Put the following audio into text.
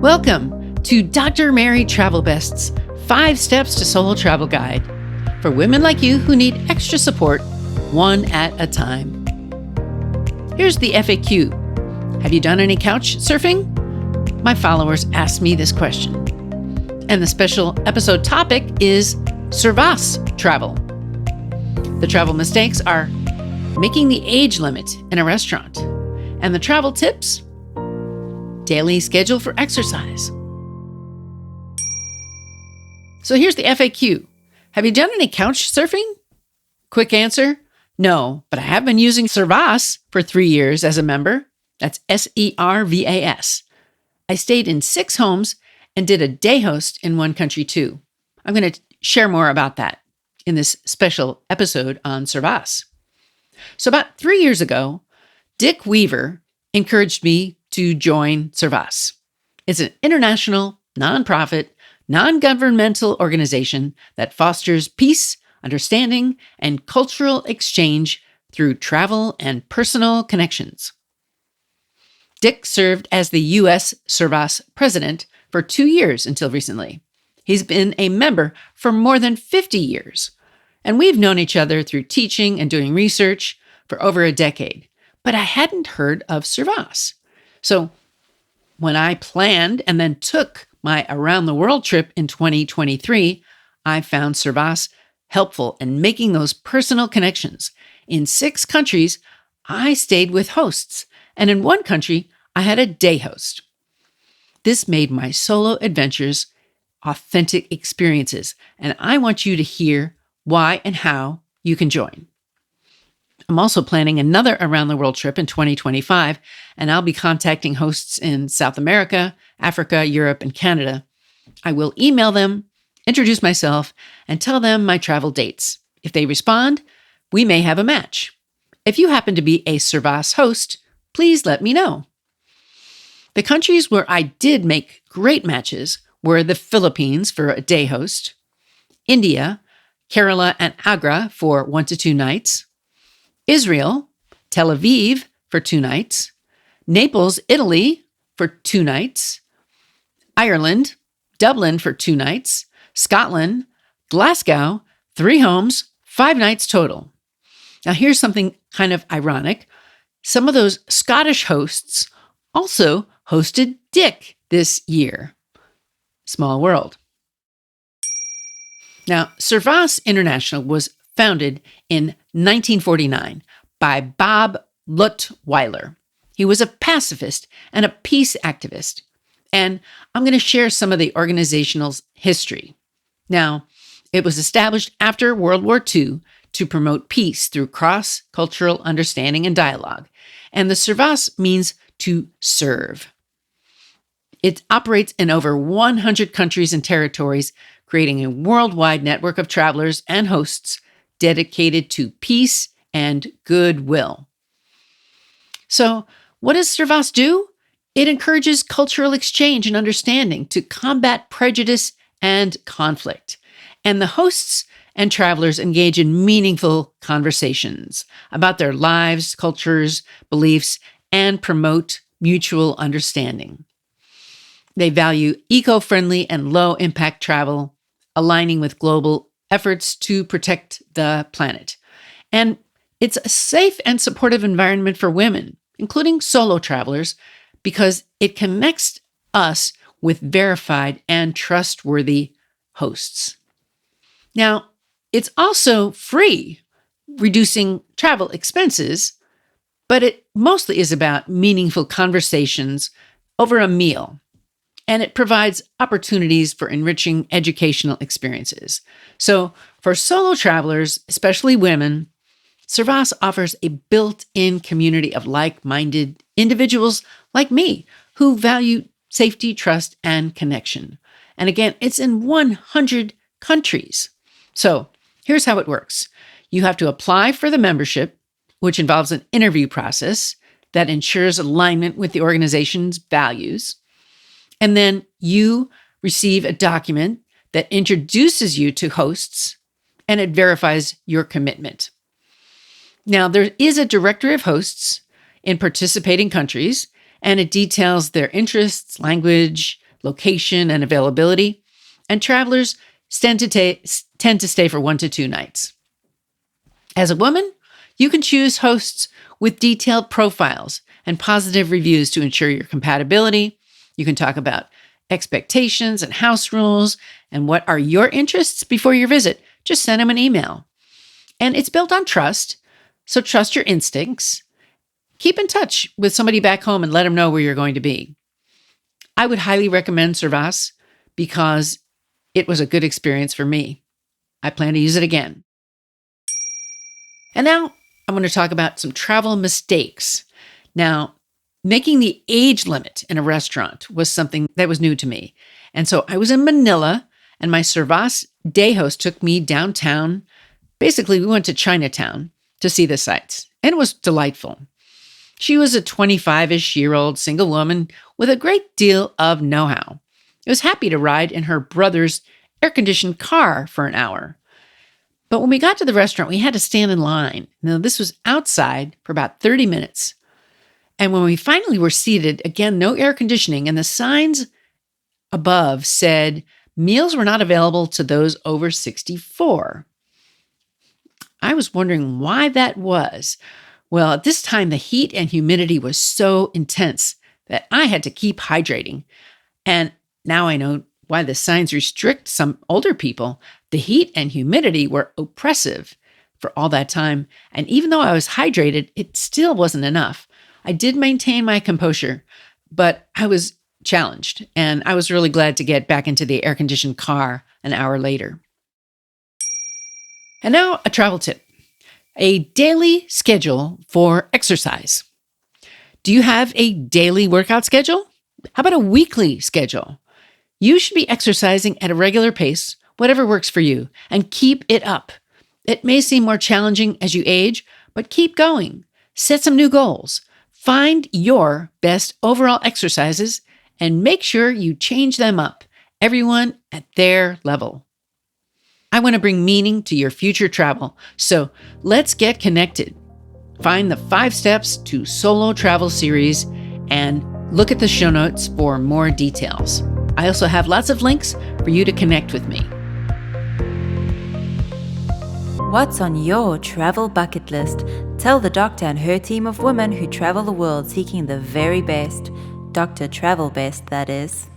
Welcome to Dr. Mary Travel Best's 5 Steps to Solo Travel Guide for women like you who need extra support one at a time. Here's the FAQ. Have you done any couch surfing? My followers asked me this question. And the special episode topic is Servas Travel. The travel mistakes are making the age limit in a restaurant. And the travel tips? Daily schedule for exercise. So here's the FAQ. Have you done any couch surfing? Quick answer, no, but I have been using Servas for 3 years as a member. That's Servas. I stayed in 6 homes and did a day host in one country too. I'm going to share more about that in this special episode on Servas. So about 3 years ago, Dick Weaver encouraged me to join Servas. It's an international, nonprofit, non-governmental organization that fosters peace, understanding, and cultural exchange through travel and personal connections. Dick served as the U.S. Servas president for 2 years until recently. He's been a member for more than 50 years, and we've known each other through teaching and doing research for over a decade. But I hadn't heard of Servas. So when I planned and then took my around the world trip in 2023, I found Servas helpful in making those personal connections. In 6 countries, I stayed with hosts, and in one country, I had a day host. This made my solo adventures authentic experiences, and I want you to hear why and how you can join. I'm also planning another around the world trip in 2025, and I'll be contacting hosts in South America, Africa, Europe, and Canada. I will email them, introduce myself, and tell them my travel dates. If they respond, we may have a match. If you happen to be a Servas host, please let me know. The countries where I did make great matches were the Philippines for a day host, India, Kerala, and Agra for 1 to 2 nights, Israel, Tel Aviv for 2 nights, Naples, Italy for 2 nights, Ireland, Dublin for 2 nights, Scotland, Glasgow, 3 homes, 5 nights total. Now here's something kind of ironic. Some of those Scottish hosts also hosted Dick this year. Small world. Now, Servas International was founded in 1949 by Bob Luttweiler. He was a pacifist and a peace activist. And I'm going to share some of the organizational's history. Now, it was established after World War II to promote peace through cross-cultural understanding and dialogue. And the Servas means to serve. It operates in over 100 countries and territories, creating a worldwide network of travelers and hosts dedicated to peace and goodwill. So, what does Servas do? It encourages cultural exchange and understanding to combat prejudice and conflict. And the hosts and travelers engage in meaningful conversations about their lives, cultures, beliefs, and promote mutual understanding. They value eco-friendly and low-impact travel, aligning with global efforts to protect the planet. And it's a safe and supportive environment for women, including solo travelers, because it connects us with verified and trustworthy hosts. Now, it's also free, reducing travel expenses, but it mostly is about meaningful conversations over a meal. And it provides opportunities for enriching educational experiences. So for solo travelers, especially women, Servas offers a built-in community of like-minded individuals like me who value safety, trust, and connection. And again, it's in 100 countries. So here's how it works. You have to apply for the membership, which involves an interview process that ensures alignment with the organization's values. And then you receive a document that introduces you to hosts, and it verifies your commitment. Now, there is a directory of hosts in participating countries, and it details their interests, language, location, and availability, and travelers tend to stay for 1 to 2 nights. As a woman, you can choose hosts with detailed profiles and positive reviews to ensure your compatibility. You can talk about expectations and house rules and what are your interests before your visit. Just send them an email. And it's built on trust, so trust your instincts. Keep in touch with somebody back home and let them know where you're going to be. I would highly recommend Servas because it was a good experience for me. I plan to use it again. And now I want to talk about some travel mistakes. Now, making the age limit in a restaurant was something that was new to me. And so I was in Manila, and my Servas day host took me downtown. Basically, we went to Chinatown to see the sights, and it was delightful. She was a 25-ish-year-old single woman with a great deal of know-how. I was happy to ride in her brother's air-conditioned car for an hour. But when we got to the restaurant, we had to stand in line. Now, this was outside for about 30 minutes. And when we finally were seated, again, no air conditioning, and the signs above said meals were not available to those over 64. I was wondering why that was. Well, at this time, the heat and humidity was so intense that I had to keep hydrating. And now I know why the signs restrict some older people. The heat and humidity were oppressive for all that time. And even though I was hydrated, it still wasn't enough. I did maintain my composure, but I was challenged. And I was really glad to get back into the air-conditioned car an hour later. And now a travel tip. A daily schedule for exercise. Do you have a daily workout schedule? How about a weekly schedule? You should be exercising at a regular pace, whatever works for you, and keep it up. It may seem more challenging as you age, but keep going. Set some new goals. Find your best overall exercises and make sure you change them up, everyone at their level. I want to bring meaning to your future travel, so let's get connected. Find the 5 Steps to Solo Travel series and look at the show notes for more details. I also have lots of links for you to connect with me. What's on your travel bucket list? Tell the doctor and her team of women who travel the world seeking the very best. Dr. Travel Best, that is.